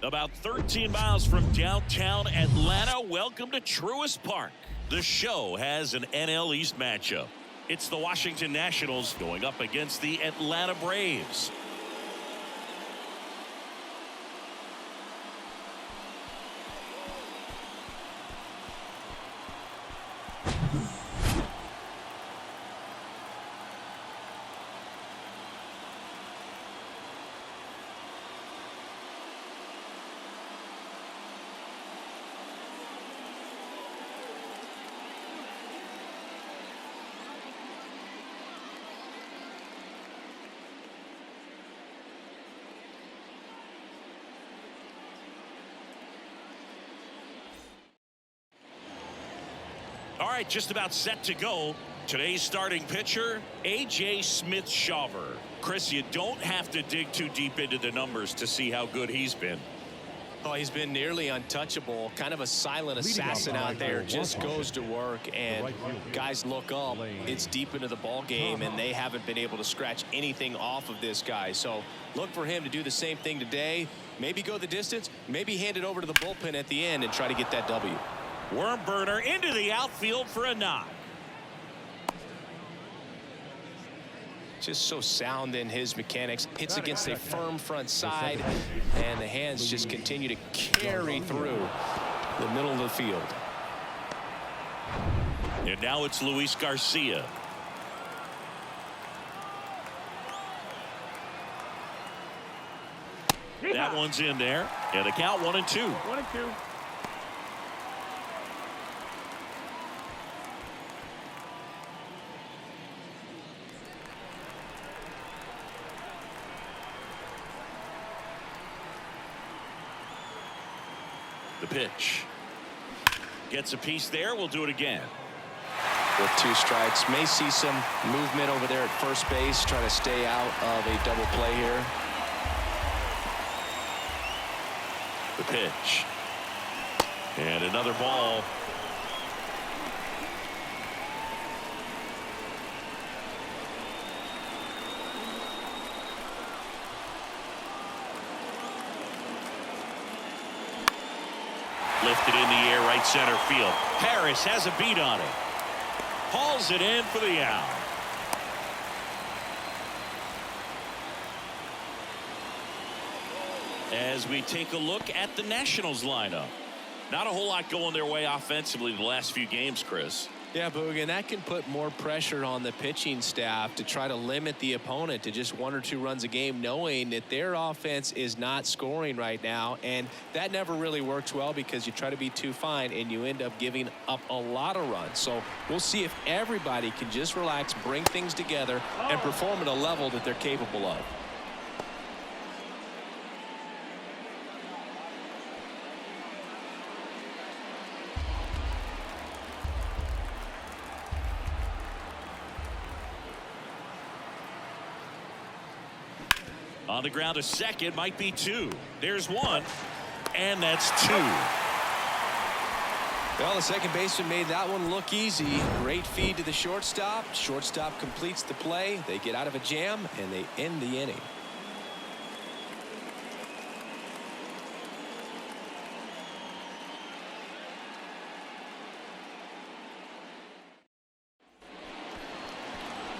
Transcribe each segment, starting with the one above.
About 13 miles from downtown Atlanta, welcome to Truist Park. The show has an NL East matchup. It's the Washington Nationals going up against the Atlanta Braves. All right, just about set to go. Today's starting pitcher, A.J. Smith-Shawver. Chris, you don't have to dig too deep into the numbers to see how good he's been. Oh, he's been nearly untouchable, kind of a silent assassin out there, just goes to work, and guys look up, it's deep into the ball game, and they haven't been able to scratch anything off of this guy. So look for him to do the same thing today, maybe go the distance, maybe hand it over to the bullpen at the end and try to get that W. Worm burner into the outfield for a knock. Just so sound in his mechanics. Hits against a firm front side, and the hands just continue to carry through the middle of the field. And now it's Luis Garcia. That one's in there, and the count 1-2. 1-2. The pitch. Gets a piece there. We'll do it again. With 2 strikes. May see some movement over there at first base. Trying to stay out of a double play here. The pitch. And another ball. Lifted in the air, right center field. Harris has a beat on it. Hauls it in for the out. As we take a look at the Nationals lineup. Not a whole lot going their way offensively the last few games, Chris. Yeah, Boog, and that can put more pressure on the pitching staff to try to limit the opponent to just 1 or 2 runs a game, knowing that their offense is not scoring right now. And that never really works well because you try to be too fine and you end up giving up a lot of runs. So we'll see if everybody can just relax, bring things together, and perform at a level that they're capable of. On the ground, a second, might be 2. There's 1, and that's 2. Well, the second baseman made that one look easy. Great feed to the shortstop. Shortstop completes the play. They get out of a jam, and they end the inning.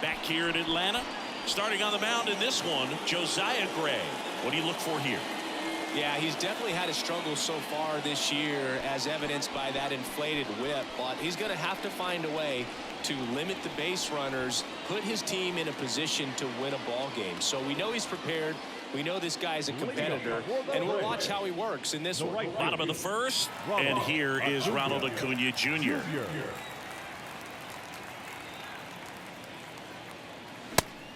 Back here in Atlanta. Starting on the mound in this one, Josiah Gray. What do you look for here? Yeah, he's definitely had a struggle so far this year, as evidenced by that inflated whip. But he's going to have to find a way to limit the base runners, put his team in a position to win a ball game. So we know he's prepared. We know this guy's a competitor, and we'll watch how he works in this one. Bottom of the first, and here is Ronald Acuna Jr.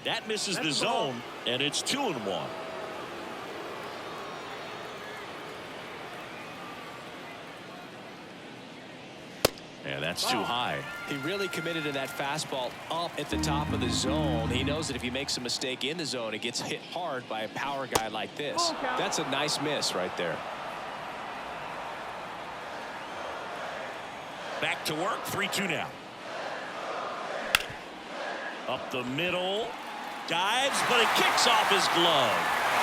That misses the zone, and it's 2-1. And that's too high. He really committed to that fastball up at the top of the zone. He knows that if he makes a mistake in the zone, it gets hit hard by a power guy like this. That's a nice miss right there. Back to work, 3-2 now. Up the middle. Dives, but it kicks off his glove.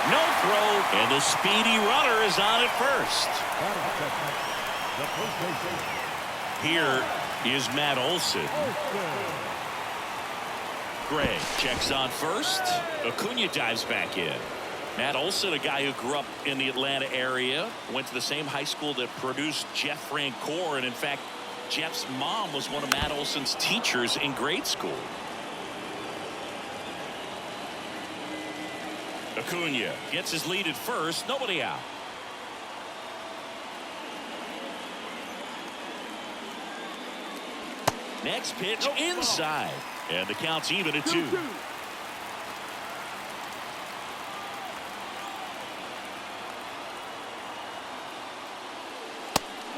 No throw, and the speedy runner is on at first. Here is Matt Olson. Gray checks on first. Acuna dives back in. Matt Olson, a guy who grew up in the Atlanta area, went to the same high school that produced Jeff Francoeur, and in fact, Jeff's mom was one of Matt Olson's teachers in grade school. Acuna gets his lead at first, nobody out. Next pitch inside, and the count's even at 2.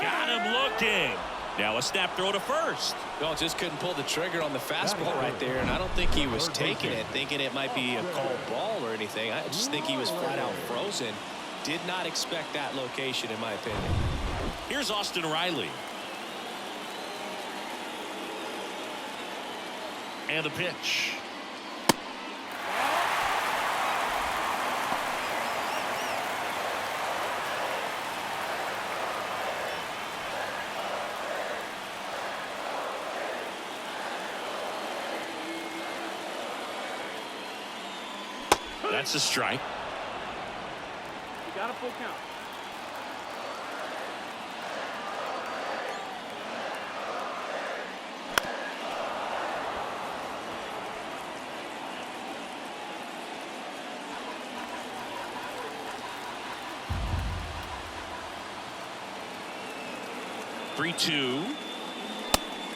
Got him looking. Now a snap throw to first. Well, just couldn't pull the trigger on the fastball right there, and I don't think he was taking it, thinking it might be a called ball or anything. I just think he was flat out frozen. Did not expect that location, in my opinion. Here's Austin Riley. And the pitch. That's a strike. You got a full count. Three-two.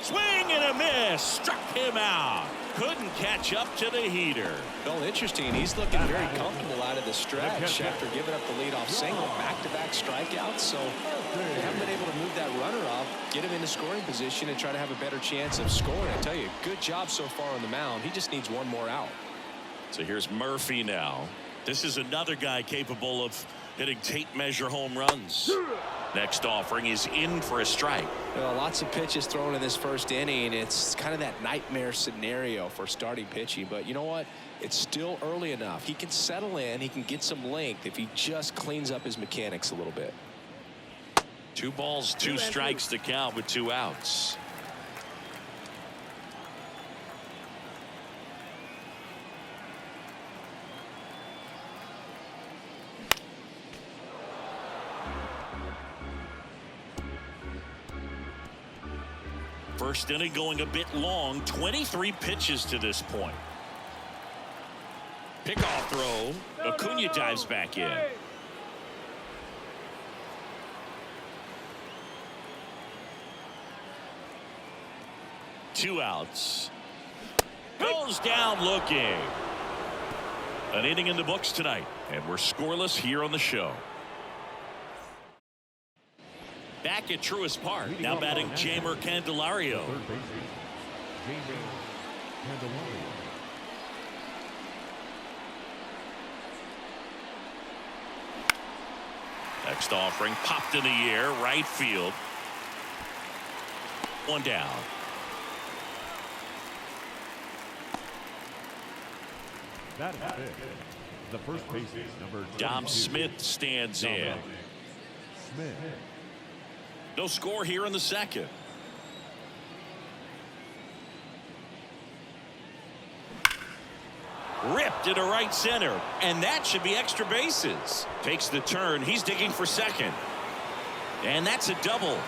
Swing and a miss. Struck him out. Couldn't catch up to the heater. Well, interesting. He's looking very comfortable out of the stretch after giving up the leadoff single. Back-to-back strikeouts. So they haven't been able to move that runner up, get him into scoring position, and try to have a better chance of scoring. I tell you, good job so far on the mound. He just needs one more out. So here's Murphy now. This is another guy capable of hitting tape measure home runs. Next offering is in for a strike. Well, lots of pitches thrown in this first inning. It's kind of that nightmare scenario for starting pitching. But you know what? It's still early enough. He can settle in. He can get some length if he just cleans up his mechanics a little bit. 2 balls, 2 strikes to count with 2 outs. First inning going a bit long. 23 pitches to this point. Pickoff throw. Acuna dives back in. Two outs. Goes down looking. An inning in the books tonight, and we're scoreless here on the show. Back at Truist Park, now batting Jeimer Candelario. Next offering popped in the air, right field. One down. That is it. The first baseman, number Dom Smith stands in. Smith. No score here in the second. Ripped into right center, and that should be extra bases. Takes the turn. He's digging for second, and that's a double.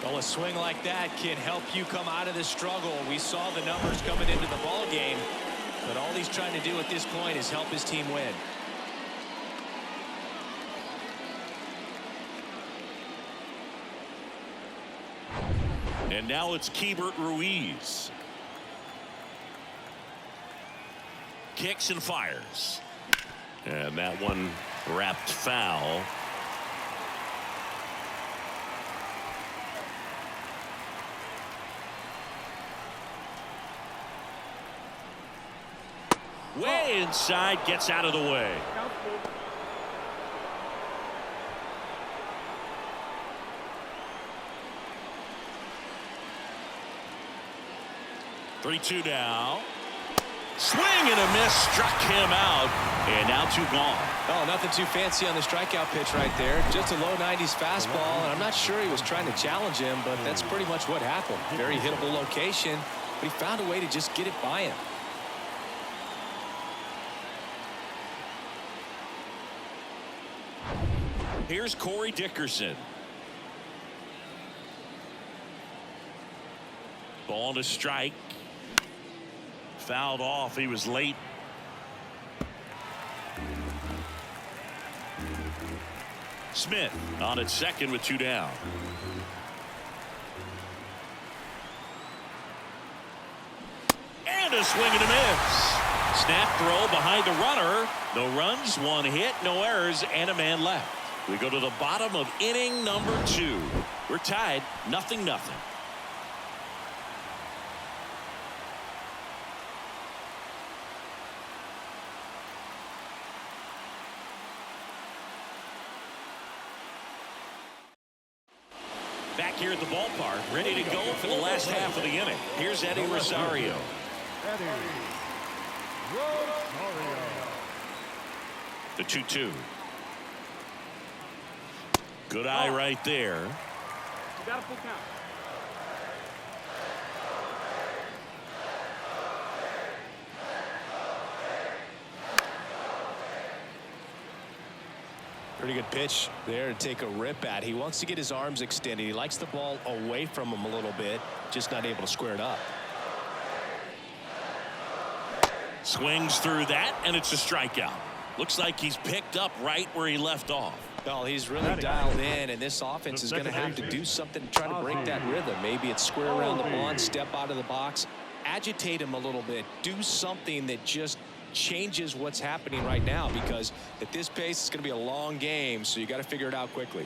Well, a swing like that can help you come out of the struggle. We saw the numbers coming into the ball game, but all he's trying to do at this point is help his team win. And now it's Keibert Ruiz. Kicks and fires. And that one wrapped foul. Way inside, gets out of the way. 3-2 now. Swing and a miss, struck him out, and now 2 gone. Oh, nothing too fancy on the strikeout pitch right there. Just a low 90s fastball, and I'm not sure he was trying to challenge him, but that's pretty much what happened. Very hittable location, but he found a way to just get it by him. Here's Corey Dickerson. Ball to strike. Fouled off. He was late. Smith on at second with 2 down. And a swing and a miss. Snap throw behind the runner. No runs, 1 hit, no errors, and a man left. We go to the bottom of inning number 2. We're tied 0-0. Back here at the ballpark, ready to go for the last half of the inning. Here's Eddie Rosario. Eddie Rosario. The 2-2. Good eye right there. You got a full count. Pretty good pitch there to take a rip at. He wants to get his arms extended. He likes the ball away from him a little bit, just not able to square it up. Swings through that, and it's a strikeout. Looks like he's picked up right where he left off. Well, he's really dialed in, and this offense is going to have to do something to try to break that rhythm. Maybe it's square around the lawn, step out of the box, agitate him a little bit, do something that just changes what's happening right now, because at this pace it's going to be a long game, so you got to figure it out quickly.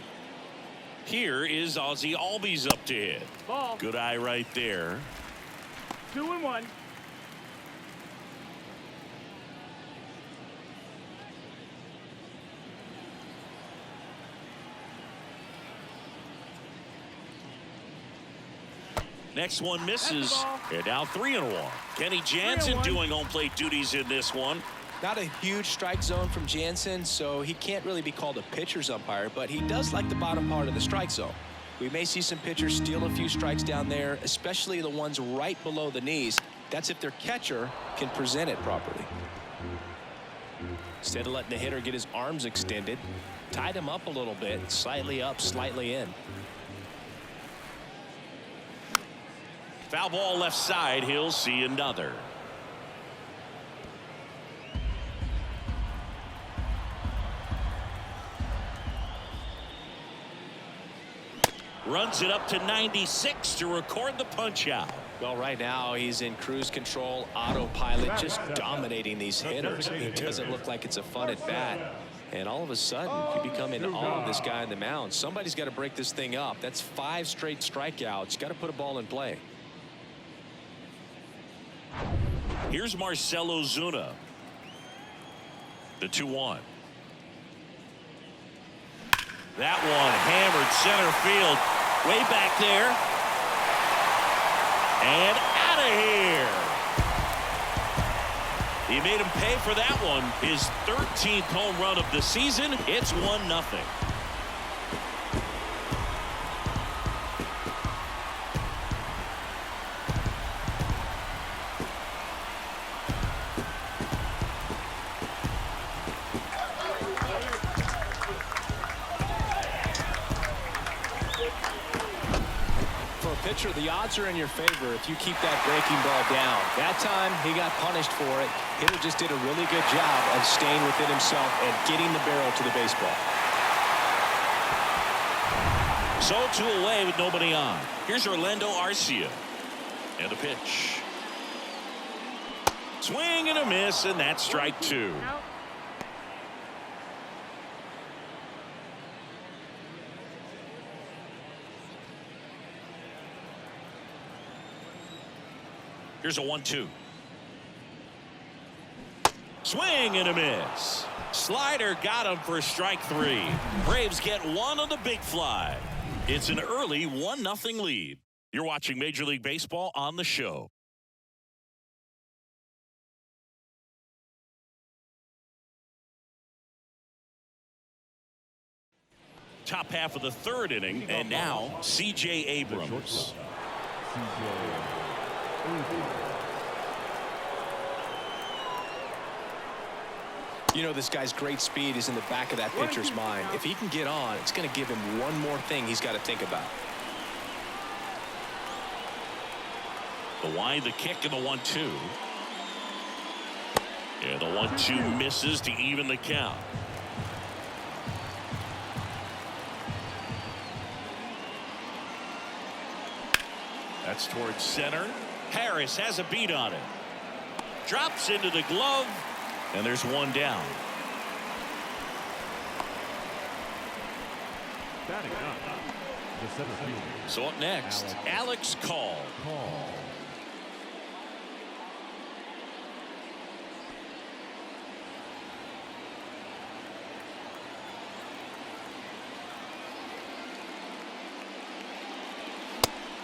Here is Ozzie Albies up to hit. Ball. Good eye right there. 2-1. Next one misses. And now 3-1. Kenny Jansen doing home plate duties in this one. Not a huge strike zone from Jansen, so he can't really be called a pitcher's umpire, but he does like the bottom part of the strike zone. We may see some pitchers steal a few strikes down there, especially the ones right below the knees. That's if their catcher can present it properly. Instead of letting the hitter get his arms extended, tied him up a little bit, slightly up, slightly in. Foul ball left side. He'll see another. Runs it up to 96 to record the punch out. Well, right now he's in cruise control, autopilot, just dominating these hitters. It doesn't look like it's a fun at bat. And all of a sudden, you become in awe of this guy on the mound. Somebody's got to break this thing up. That's 5 straight strikeouts. Got to put a ball in play. Here's Marcell Ozuna. The 2-1. That one hammered center field. Way back there. And out of here. He made him pay for that one. His 13th home run of the season. It's 1-0. Pitcher, the odds are in your favor if you keep that breaking ball down. That time he got punished for it. Hitter just did a really good job of staying within himself and getting the barrel to the baseball. So 2 away with nobody on. Here's Orlando Arcia. And a pitch. Swing and a miss, and that's strike 2. Here's a 1-2. Swing and a miss. Slider got him for strike 3. Braves get one on the big fly. It's an early 1-0 lead. You're watching Major League Baseball on the show. top half of the third inning, and now C.J. Abrams. You know, this guy's great speed is in the back of that pitcher's mind. If he can get on, it's going to give him one more thing he's got to think about. The wind, the kick, and the 1-2. Yeah, the 1-2 misses to even the count. That's towards center. Harris has a beat on it. Drops into the glove, and there's one down. Batting up, the center fielder. So up next, Alex Call.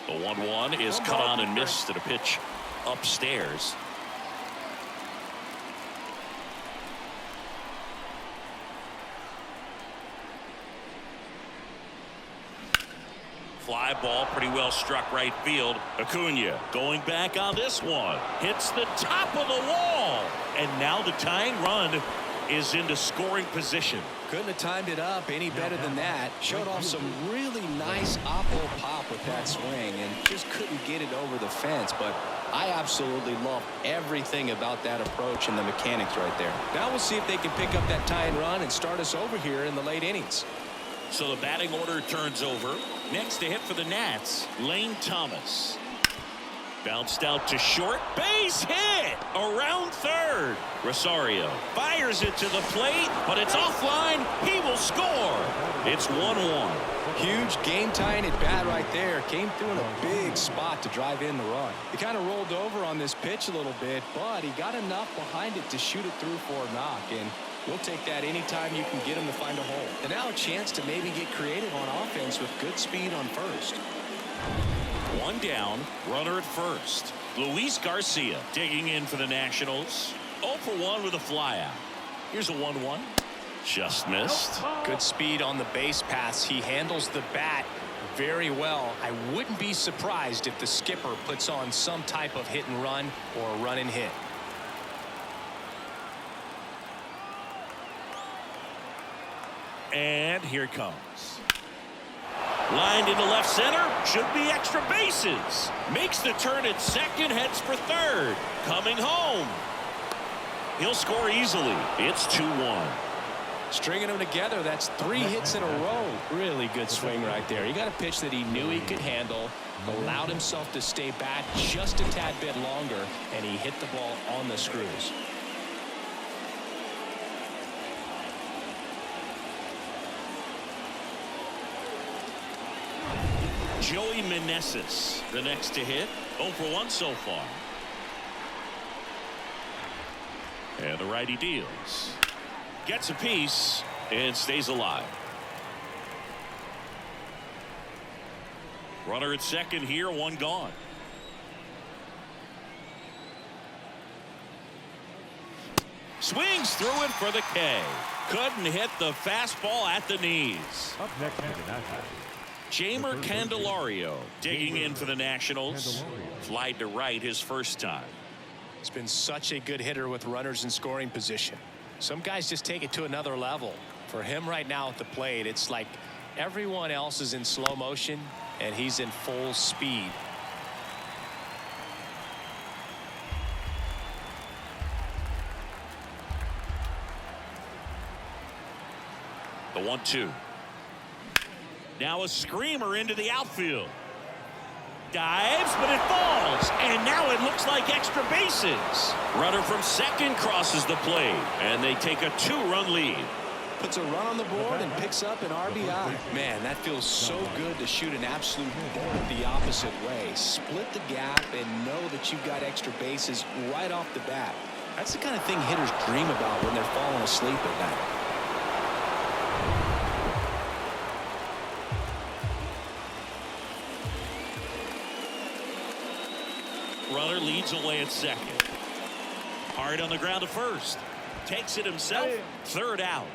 The 1-1 is cut on and missed at a pitch upstairs. Fly ball pretty well struck right field. Acuna going back on this one. Hits the top of the wall. And now the tying run is into scoring position. Couldn't have timed it up any better than that. Showed off some really nice oppo pop with that swing and just couldn't get it over the fence. But I absolutely love everything about that approach and the mechanics right there. Now we'll see if they can pick up that tying run and start us over here in the late innings. So the batting order turns over. Next to hit for the Nats, Lane Thomas. Bounced out to short. Base hit around third. Rosario fires it to the plate, but it's offline. He will score. It's 1-1. Huge game tying at bat right there. Came through in a big spot to drive in the run. He kind of rolled over on this pitch a little bit, but he got enough behind it to shoot it through for a knock. And we'll take that anytime you can get him to find a hole. And now a chance to maybe get creative on offense with good speed on first. One down, runner at first. Luis Garcia digging in for the Nationals. 0 for 1 with a flyout. Here's a 1-1. Just missed. Good speed on the base paths. He handles the bat very well. I wouldn't be surprised if the skipper puts on some type of hit and run or a run and hit. And here it comes. Lined into left center. Should be extra bases. Makes the turn at second. Heads for third. Coming home. He'll score easily. It's 2-1. Stringing them together. That's 3 hits in a row. Really good swing right there. He got a pitch that he knew he could handle. Allowed himself to stay back just a tad bit longer. And he hit the ball on the screws. Joey Meneses, the next to hit. 0 for 1 so far. And the righty deals. Gets a piece and stays alive. Runner at second here, one gone. Swings through it for the K. Couldn't hit the fastball at the knees. Up next for the Nationals. Jeimer Candelario digging in for the Nationals. Flied to right his first time. He's been such a good hitter with runners in scoring position. Some guys just take it to another level. For him right now at the plate, it's like everyone else is in slow motion and he's in full speed. The 1-2. Now a screamer into the outfield. Dives, but it falls. And now it looks like extra bases. Runner from second crosses the plate. And they take a 2-run lead. Puts a run on the board and picks up an RBI. Man, that feels so good to shoot an absolute ball the opposite way. Split the gap and know that you've got extra bases right off the bat. That's the kind of thing hitters dream about when they're falling asleep at night. Runner leads away at second. Hard on the ground to first. Takes it himself. Third out.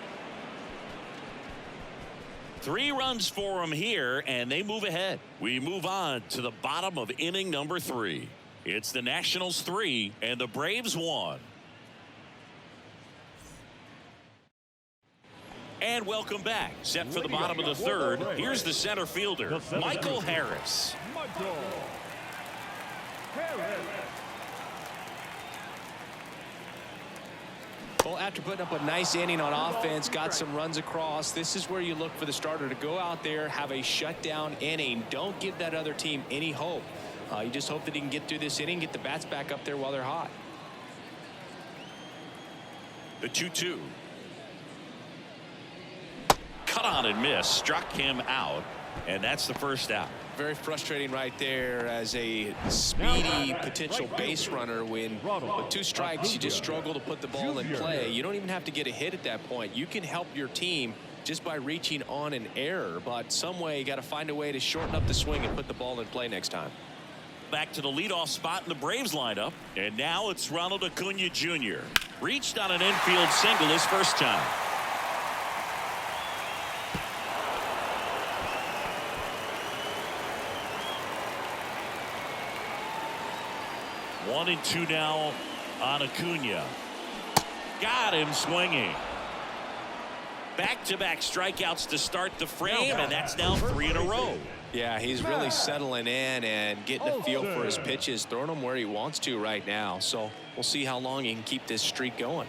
3 runs for them here, and they move ahead. We move on to the bottom of inning number 3. It's the Nationals 3 and the Braves 1. And welcome back. Set for the bottom of the 3rd. Here's the center fielder, Michael Harris. Well, after putting up a nice inning on offense, got some runs across, this is where you look for the starter to go out there, have a shutdown inning. Don't give that other team any hope. You just hope that he can get through this inning, get the bats back up there while they're hot. The 2-2. Cut on and miss, struck him out, and that's the first out. Very frustrating right there as a speedy potential base runner when with 2 strikes you just struggle to put the ball in play. You don't even have to get a hit at that point. You can help your team just by reaching on an error, but some way you got to find a way to shorten up the swing and put the ball in play next time. Back to the leadoff spot in the Braves lineup, and now it's Ronald Acuna Jr. Reached on an infield single his first time. One and 2 now on Acuna. Got him swinging. Back-to-back strikeouts to start the frame, and that's now 3 in a row. Yeah, he's really settling in and getting a feel for his pitches, throwing them where he wants to right now. So we'll see how long he can keep this streak going.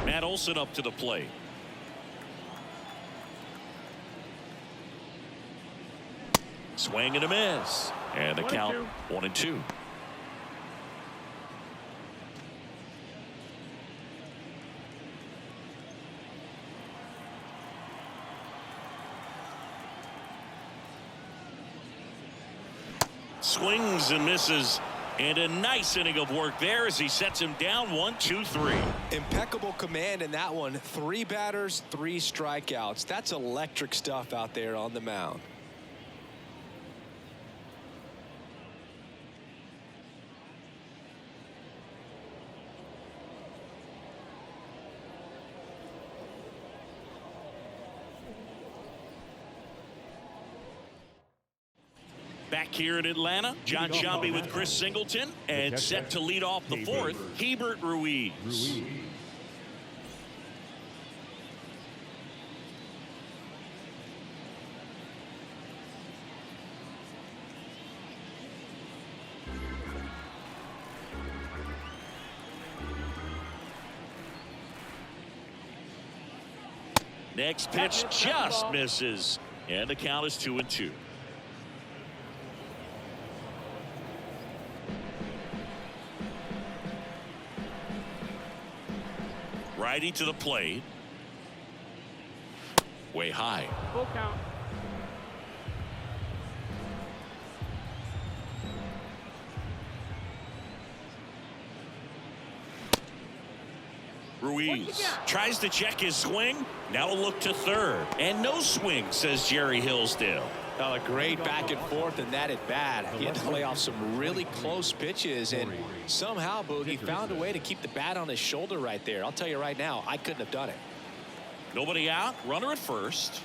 Matt Olson up to the plate. Swing and a miss. And the count 1-2. Swings and misses. And a nice inning of work there as he sets him down 1-2-3. Impeccable command in that one. 3 batters, 3 strikeouts. That's electric stuff out there on the mound. Back here in Atlanta, John Sciambi with Chris Singleton, and set to lead off the 4th, Hebert Ruiz. Next pitch just misses, and the count is 2-2. Righty to the plate. Way high. Full count. Ruiz tries to check his swing. Now a look to 3rd. And no swing, says Jerry Hillsdale. Oh, a great back and forth, and that at bat. He had to lay off some really close pitches, and somehow, Boogie found a way to keep the bat on his shoulder right there. I'll tell you right now, I couldn't have done it. Nobody out. Runner at first.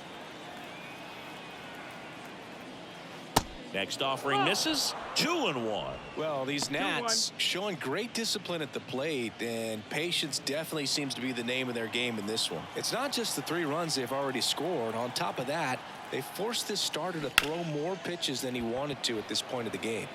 Next offering misses. 2-1. Well, these Nats showing great discipline at the plate, and patience definitely seems to be the name of their game in this one. It's not just the 3 runs they've already scored. On top of that, they forced this starter to throw more pitches than he wanted to at this point of the game.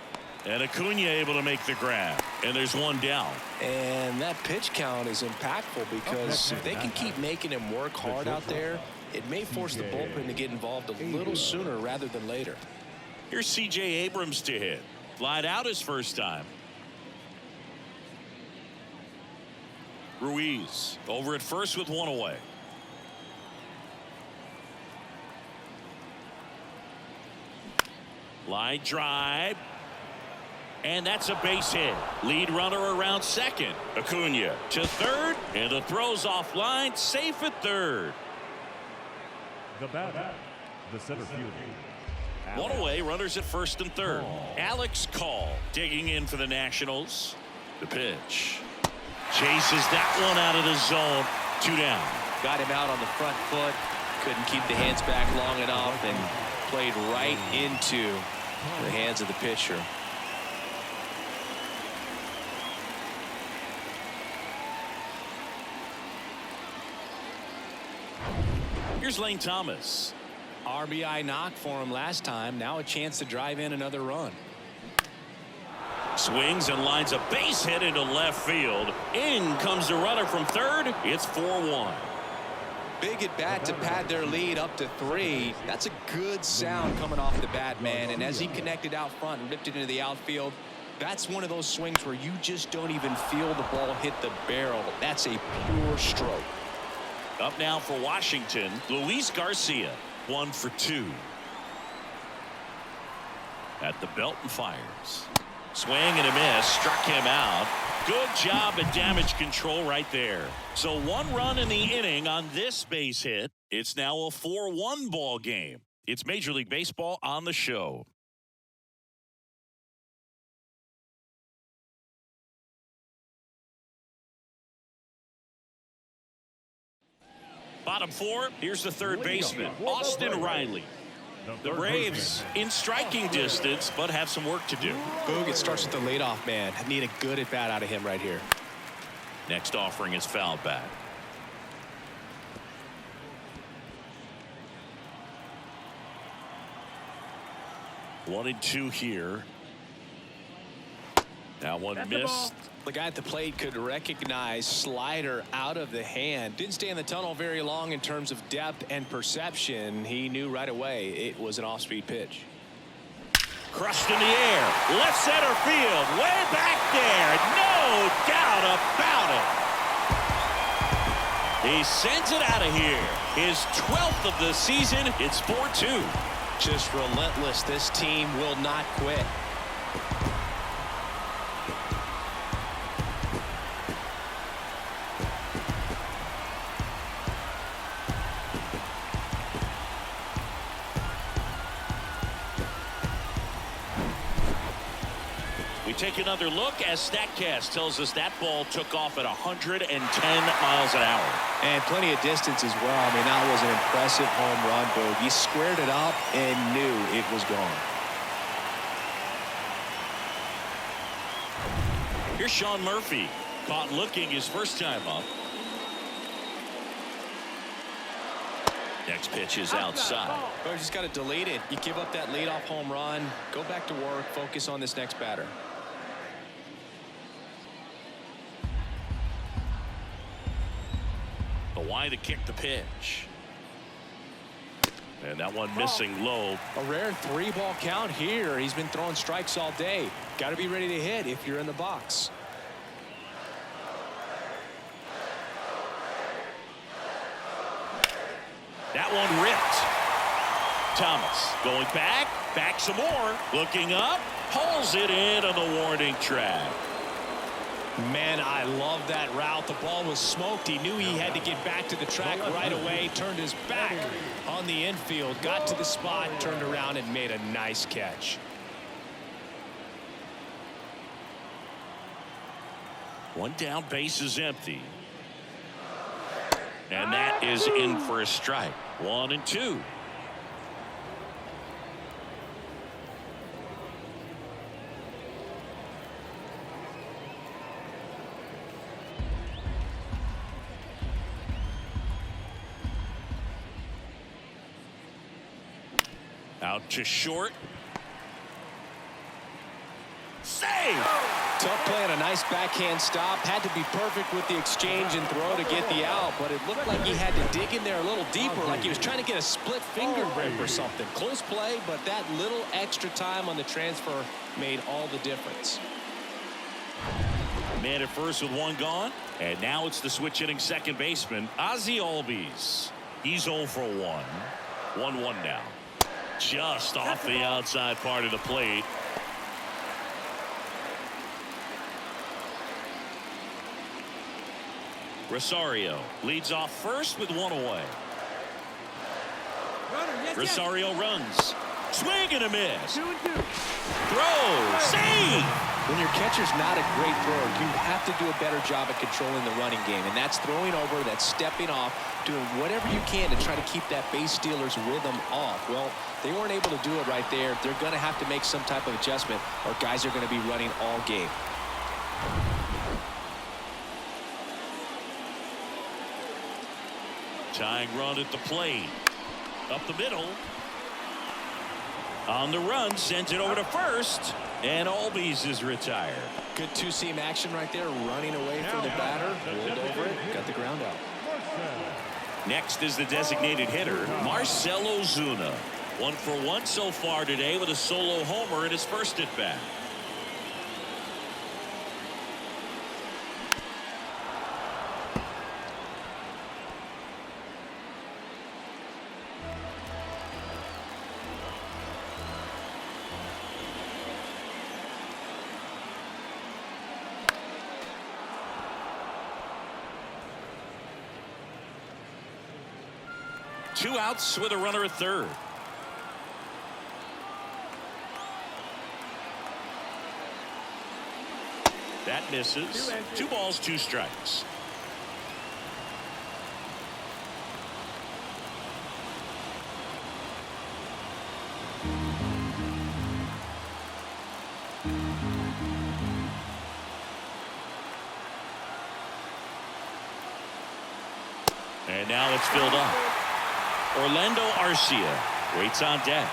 And Acuna able to make the grab, and there's 1 down. And that pitch count is impactful because if they can keep making him work hard out there, it may force the bullpen to get involved a little sooner rather than later. Here's C.J. Abrams to hit. Flied out his first time. Ruiz over at first with 1 away. Line drive. And that's a base hit. Lead runner around second. Acuna to 3rd. And the throw's offline. Safe at 3rd. The batter, the center fielder. One away, runners at first and third. Alex Call digging in for the Nationals. The pitch. Chases that one out of the zone. 2 down. Got him out on the front foot. Couldn't keep the hands back long enough and played right into the hands of the pitcher. Here's Lane Thomas. RBI knock for him last time. Now a chance to drive in another run. Swings and lines a base hit into left field. In comes the runner from third. It's 4-1. Big at bat to pad their lead up to 3. That's a good sound coming off the bat, man. And as he connected out front and ripped it into the outfield, that's one of those swings where you just don't even feel the ball hit the barrel. That's a pure stroke. Up now for Washington, Luis Garcia. 1 for 2. At the belt and fires. Swing and a miss. Struck him out. Good job at damage control right there. So 1 run in the inning on this base hit. It's now a 4-1 ball game. It's Major League Baseball on the show. Bottom 4, here's the third baseman, Austin Riley. The Braves in striking distance, but have some work to do. Boog, it starts with the leadoff man. Need a good at bat out of him right here. Next offering is fouled back. One and 2 here. That one missed. The guy at the plate could recognize slider out of the hand. Didn't stay in the tunnel very long in terms of depth and perception. He knew right away it was an off-speed pitch. Crushed in the air. Left center field. Way back there. No doubt about it. He sends it out of here. His 12th of the season. It's 4-2. Just relentless. This team will not quit. Take another look as StatCast tells us that ball took off at 110 miles an hour. And plenty of distance as well. I mean, that was an impressive home run, Boog. He squared it up and knew it was gone. Here's Sean Murphy. Caught looking his first time up. Next pitch is outside. Well, you just got to delete it. You give up that leadoff home run. Go back to work. Focus on this next batter. Why to kick the pitch. And that one missing low. A rare 3-ball count here. He's been throwing strikes all day. Got to be ready to hit if you're in the box. That one ripped. Thomas going back some more. Looking up, pulls it in on the warning track. Man, I love that route. The ball was smoked. He knew he had to get back to the track right away. Turned his back on the infield. Got to the spot, turned around, and made a nice catch. One down, base is empty. And that is in for a strike. 1 and 2. Out to short. Save! Tough play and a nice backhand stop. Had to be perfect with the exchange and throw to get the out, but it looked like he had to dig in there a little deeper, like he was trying to get a split finger grip or something. Close play, but that little extra time on the transfer made all the difference. Man at first with 1 gone, and now it's the switch hitting second baseman, Ozzie Albies. He's 0 for 1. 1-1 now. Just off the outside part of the plate. Rosario leads off first with 1 away. Rosario runs. Swing and a miss. 2-2. Throw. Save. When your catcher's not a great thrower, you have to do a better job at controlling the running game. And that's throwing over, that's stepping off, doing whatever you can to try to keep that base stealer's rhythm off. Well, they weren't able to do it right there. They're going to have to make some type of adjustment, or guys are going to be running all game. Tying run at the plate. Up the middle. On the run, sent it over to first. And Albies is retired. Good two-seam action right there, running away from the batter. Rolled over it, got the ground out. Next is the designated hitter, Marcell Ozuna. 1 for 1 so far today with a solo homer in his first at-bat. Two outs with a runner at third. That misses. 2 balls, 2 strikes. And now it's filled up. Orlando Arcia waits on deck.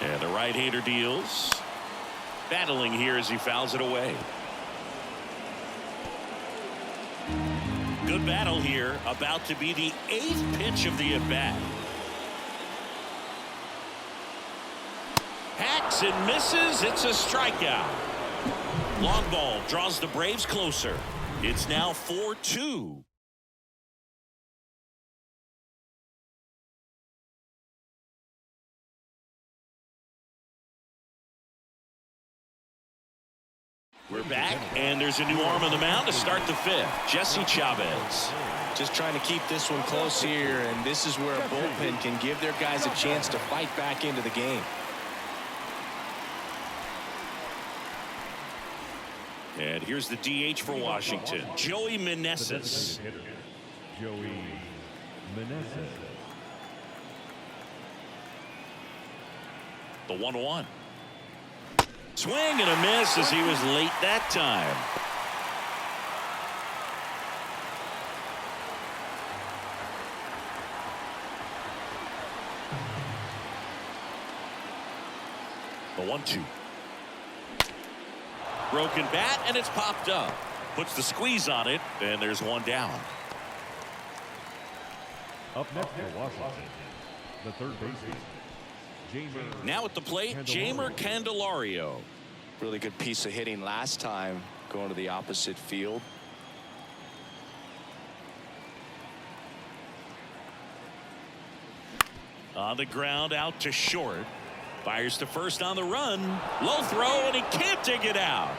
And the right-hander deals. Battling here as he fouls it away. Good battle here. About to be the 8th pitch of the at-bat. Hacks and misses. It's a strikeout. Long ball draws the Braves closer. It's now 4-2. We're back, and there's a new arm on the mound to start the 5th. Jesse Chavez. Just trying to keep this one close here, and this is where a bullpen can give their guys a chance to fight back into the game. And here's the DH for Washington, Joey Meneses. Joey Meneses. The 1-1. Swing and a miss as he was late that time. The 1-2. Broken bat, and it's popped up. Puts the squeeze on it, and there's one down. Up next for Washington, the third baseman, Jamer. Now at the plate, Jamer Candelario. Really good piece of hitting last time, going to the opposite field. On the ground, out to short. Fires to first on the run. Low throw, and he can't dig it out.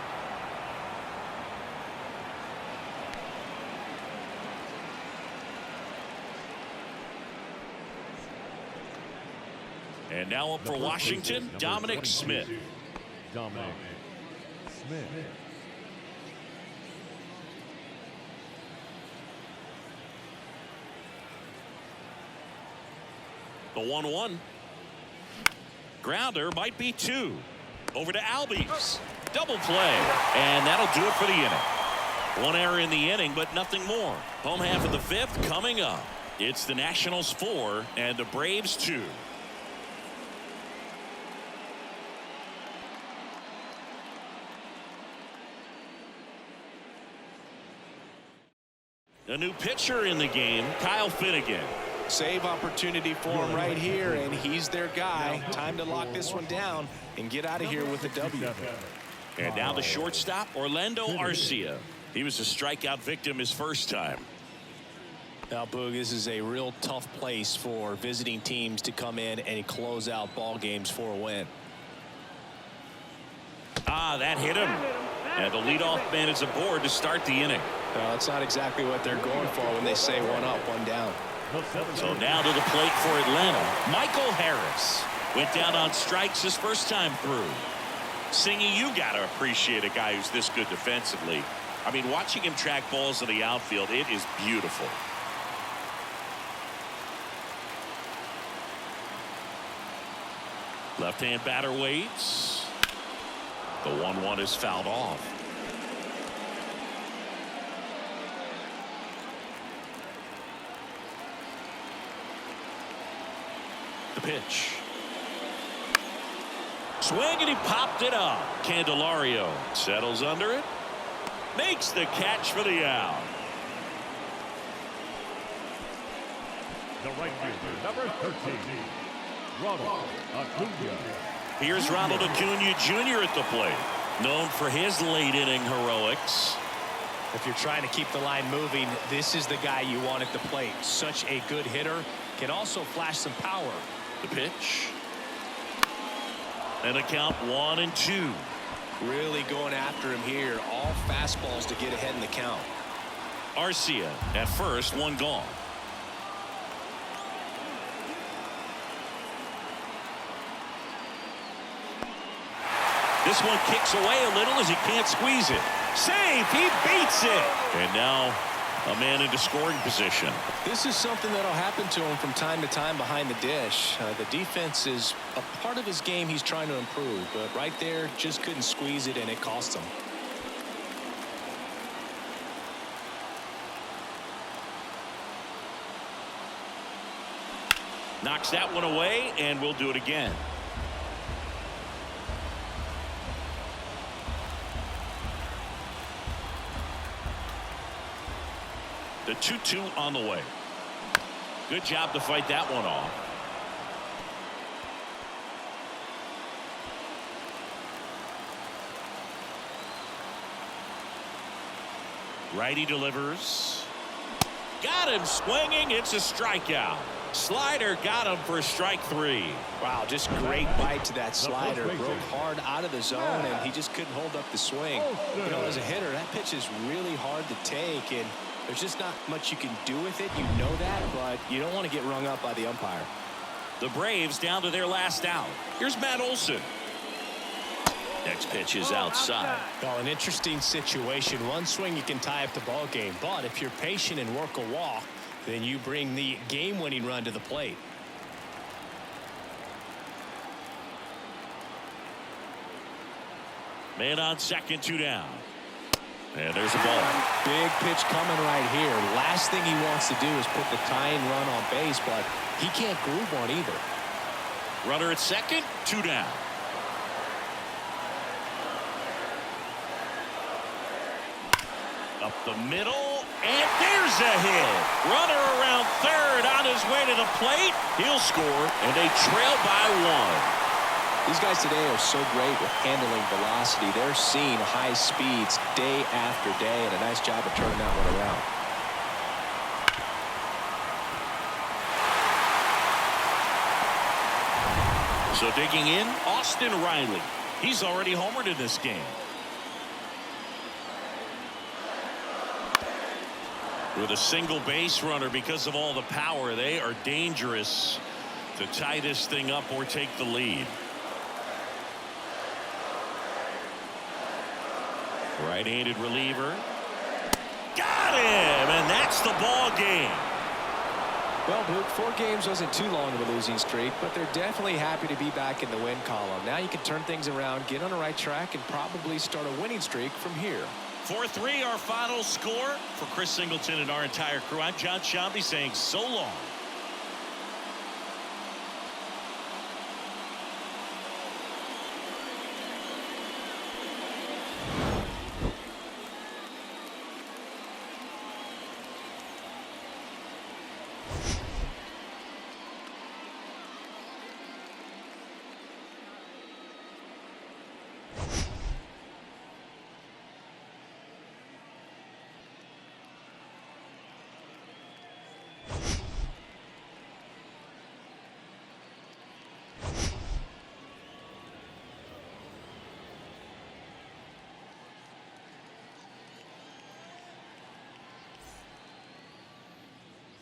And now up for Washington, Dominic Smith. Dominic Smith. The 1-1. Grounder might be 2. Over to Albies. Double play. And that'll do it for the inning. 1 error in the inning, but nothing more. Home half of the 5th coming up. It's the Nationals 4 and the Braves 2. A new pitcher in the game, Kyle Finnegan. Save opportunity for him right here, and he's their guy. Time to lock this one down and get out of here with a W. And now the shortstop, Orlando Arcia. He was a strikeout victim his first time. Now, Boog, this is a real tough place for visiting teams to come in and close out ball games for a win. Ah, that hit him. And the leadoff man is aboard to start the inning. Well, that's not exactly what they're going for when they say one up, one down. So now to the plate for Atlanta, Michael Harris. Went down on strikes his first time through. Singy, you got to appreciate a guy who's this good defensively. I mean, watching him track balls in the outfield, it is beautiful. Left-hand batter waits. The 1-1 is fouled off. The pitch. Swing, and he popped it up. Candelario settles under it. Makes the catch for the out. The right fielder, number 13, Ronald Acuna. Here's Ronald Acuna Jr. at the plate. Known for his late inning heroics. If you're trying to keep the line moving, this is the guy you want at the plate. Such a good hitter. Can also flash some power. The pitch. And a count 1-2. Really going after him here. All fastballs to get ahead in the count. Arcia at first, one gone. This one kicks away a little as he can't squeeze it. Save! He beats it! And now a man into scoring position. This is something that'll happen to him from time to time behind the dish. The defense is a part of his game he's trying to improve, but right there just couldn't squeeze it, and it cost him. Knocks that one away, and we'll do it again. The 2-2 on the way. Good job to fight that one off. Righty delivers. Got him swinging. It's a strikeout. Slider got him for strike 3. Wow, just great bite to that slider. Broke hard out of the zone, and he just couldn't hold up the swing. You know, as a hitter, that pitch is really hard to take, and there's just not much you can do with it. You know that, but you don't want to get rung up by the umpire. The Braves down to their last out. Here's Matt Olson. Next pitch is outside. Well, an interesting situation. One swing you can tie up the ball game, but if you're patient and work a walk, then you bring the game-winning run to the plate. Man on second, 2 down. And there's a ball. Big pitch coming right here. Last thing he wants to do is put the tying run on base, but he can't groove one either. Runner at second, 2 down. Up the middle, and there's a hit. Runner around third on his way to the plate. He'll score, and they trail by 1. These guys today are so great with handling velocity. They're seeing high speeds day after day, and a nice job of turning that one around. So digging in, Austin Riley. He's already homered in this game. With a single base runner, because of all the power, they are dangerous to tie this thing up or take the lead. Right-handed reliever. Got him, and that's the ball game. Well, Luke, 4 games wasn't too long of a losing streak, but they're definitely happy to be back in the win column. Now you can turn things around, get on the right track, and probably start a winning streak from here. 4-3 our final score. For Chris Singleton and our entire crew, I'm John Shambi saying so long.